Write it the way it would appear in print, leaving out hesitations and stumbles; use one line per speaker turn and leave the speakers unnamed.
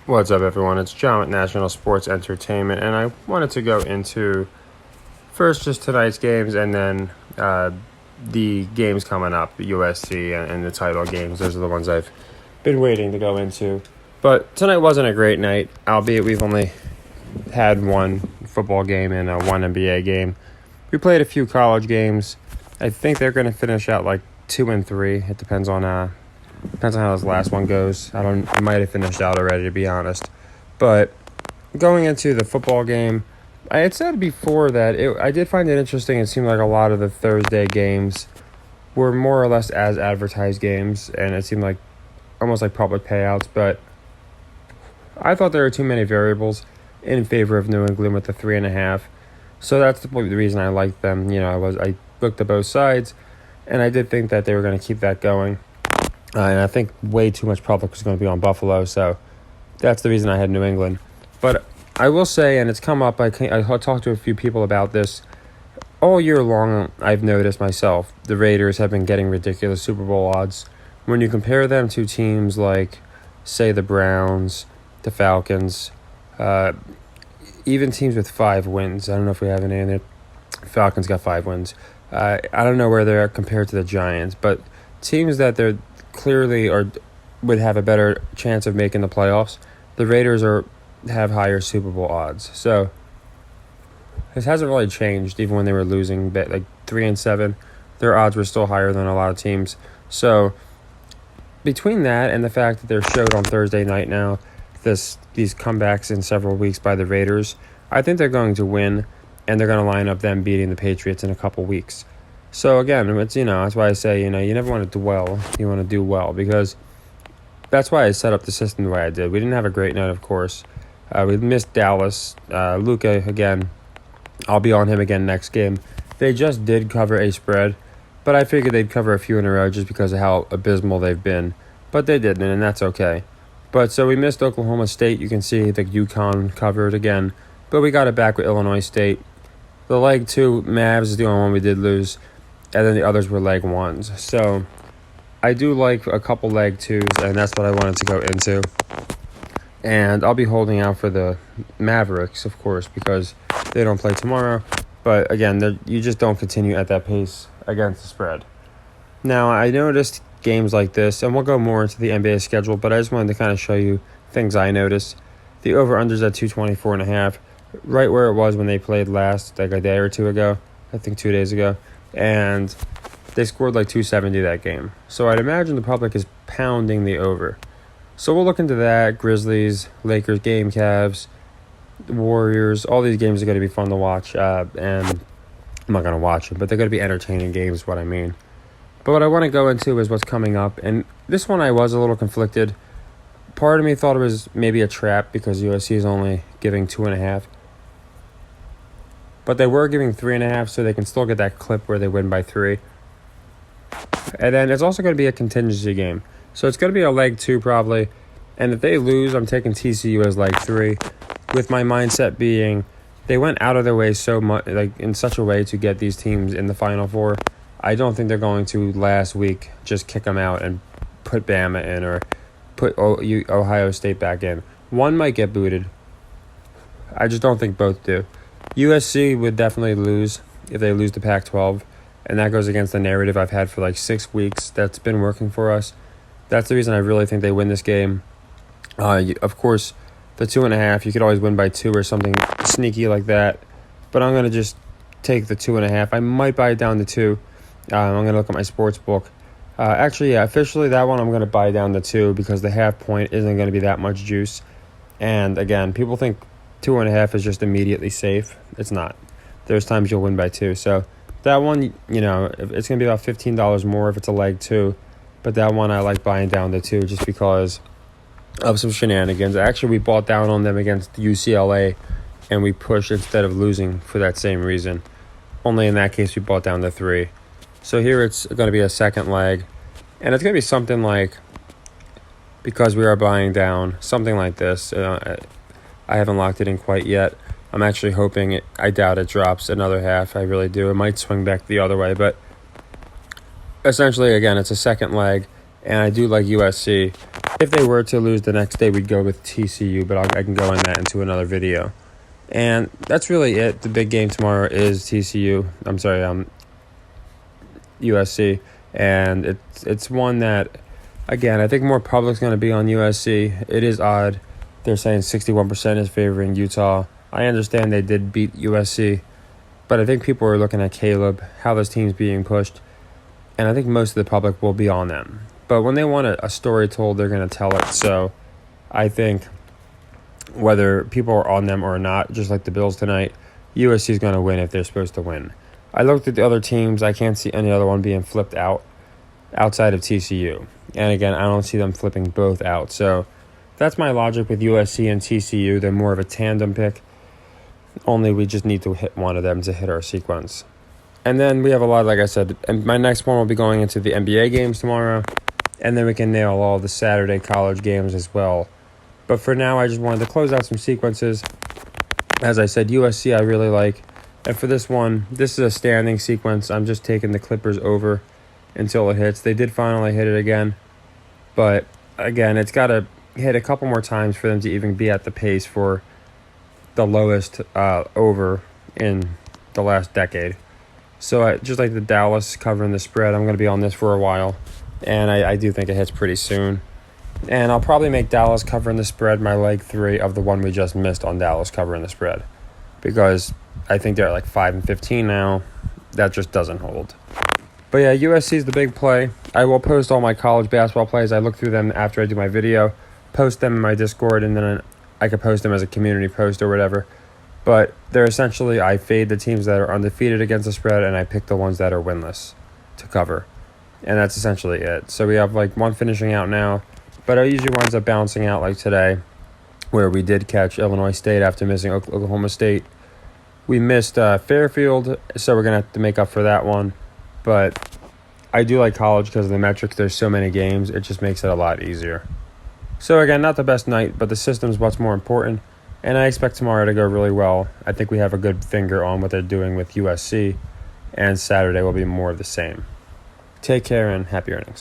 What's up, everyone? It's John with National Sports Entertainment, and I wanted to go into first just tonight's games and then the games coming up, the USC and the title games. Those are the ones I've been waiting to go into. But tonight wasn't a great night, albeit we've only had one football game and one NBA game. We played a few college games. I think they're going to finish out like 2 and 3. It depends on how this last one goes. I might have finished out already, to be honest. But going into the football game, I had said before that I did find it interesting. It seemed like a lot of the Thursday games were more or less as advertised games, and it seemed like almost like public payouts. But I thought there were too many variables in favor of New England with the 3.5. So that's the reason I liked them. I looked at both sides, and I did think that they were going to keep that going. And I think way too much public was going to be on Buffalo, so that's the reason I had New England. But I will say, and it's come up, I talked to a few people about this, all year long I've noticed myself, the Raiders have been getting ridiculous Super Bowl odds. When you compare them to teams like, say, the Browns, the Falcons, even teams with 5 wins. I don't know if we have any in there. Falcons got 5 wins. I don't know where they're compared to the Giants, but teams that they're clearly would have a better chance of making the playoffs, the Raiders have higher Super Bowl odds. So this hasn't really changed. Even when they were losing like 3-7, their odds were still higher than a lot of teams. So between that and the fact that they're showed on Thursday night now, these comebacks in several weeks by the Raiders, I think they're going to win, and they're going to line up them beating the Patriots in a couple weeks. So again, it's that's why I say you never want to dwell, you want to do well, because that's why I set up the system the way I did. We didn't have a great night, of course. We missed Dallas. Luka again. I'll be on him again next game. They just did cover a spread, but I figured they'd cover a few in a row just because of how abysmal they've been. But they didn't, and that's okay. But so we missed Oklahoma State. You can see the UConn covered again, but we got it back with Illinois State. The leg 2 Mavs is the only one we did lose, and then the others were leg 1s. So I do like a couple leg 2s, and that's what I wanted to go into. And I'll be holding out for the Mavericks, of course, because they don't play tomorrow. But again, you just don't continue at that pace against the spread. Now, I noticed games like this, and we'll go more into the NBA schedule, but I just wanted to kind of show you things I noticed. The over-under's at 224.5, right where it was when they played last, like a day or two ago, I think 2 days ago. And they scored like 270 that game. So I'd imagine the public is pounding the over. So we'll look into that. Grizzlies, Lakers game, Cavs, Warriors. All these games are going to be fun to watch. And I'm not going to watch them, but they're going to be entertaining games is what I mean. But what I want to go into is what's coming up. And this one I was a little conflicted. Part of me thought it was maybe a trap because USC is only giving 2.5. But they were giving 3.5, so they can still get that clip where they win by 3. And then it's also going to be a contingency game. So it's going to be a leg 2 probably. And if they lose, I'm taking TCU as leg 3. With my mindset being they went out of their way so much, like in such a way to get these teams in the Final Four. I don't think they're going to last week just kick them out and put Bama in or put Ohio State back in. One might get booted. I just don't think both do. USC would definitely lose if they lose to Pac-12, and that goes against the narrative I've had for like 6 weeks that's been working for us. That's the reason I really think they win this game. Of course, the 2.5, you could always win by 2 or something sneaky like that, but I'm going to just take the 2.5. I might buy it down to 2. I'm going to look at my sports book. Officially that one I'm going to buy down to 2 because the half point isn't going to be that much juice. And again, people think 2.5 is just immediately safe. It's not. There's times you'll win by 2. So that one, it's going to be about $15 more if it's a leg 2. But that one I like buying down to 2 just because of some shenanigans. Actually, we bought down on them against UCLA, and we pushed instead of losing for that same reason. Only in that case, we bought down to 3. So here it's going to be a second leg. And it's going to be something like, because we are buying down, something like this. I haven't locked it in quite yet. I'm actually hoping I doubt it drops another half. I really do. It might swing back the other way. But essentially, again, it's a second leg. And I do like USC. If they were to lose the next day, we'd go with TCU, but I can go into another video. And that's really it. The big game tomorrow is USC, and it's one that, again, I think more public's going to be on USC. It is odd. They're saying 61% is favoring Utah. I understand they did beat USC, but I think people are looking at Caleb, how this team's being pushed, and I think most of the public will be on them. But when they want a story told, they're going to tell it. So I think whether people are on them or not, just like the Bills tonight, USC is going to win if they're supposed to win. I looked at the other teams. I can't see any other one being flipped out outside of TCU. And again, I don't see them flipping both out. So that's my logic with USC and TCU. They're more of a tandem pick. Only we just need to hit one of them to hit our sequence. And then we have a lot, like I said, and my next one will be going into the NBA games tomorrow. And then we can nail all the Saturday college games as well. But for now, I just wanted to close out some sequences. As I said, USC I really like. And for this one, this is a standing sequence. I'm just taking the Clippers over until it hits. They did finally hit it again. But again, it's got to hit a couple more times for them to even be at the pace for the lowest over in the last decade. So just like the Dallas covering the spread, I'm going to be on this for a while. And I do think it hits pretty soon. And I'll probably make Dallas covering the spread my leg 3 of the one we just missed on Dallas covering the spread. Because I think they're at like 5-15 now. That just doesn't hold. But yeah, USC is the big play. I will post all my college basketball plays. I look through them after I do my video, post them in my Discord, and then I could post them as a community post or whatever. But they're essentially, I fade the teams that are undefeated against the spread, and I pick the ones that are winless to cover. And that's essentially it. So we have like one finishing out now, but it usually winds up bouncing out like today, where we did catch Illinois State after missing Oklahoma State. We missed Fairfield, so we're going to have to make up for that one. But I do like college because of the metrics. There's so many games. It just makes it a lot easier. So again, not the best night, but the system's what's more important. And I expect tomorrow to go really well. I think we have a good finger on what they're doing with USC. And Saturday will be more of the same. Take care and happy earnings.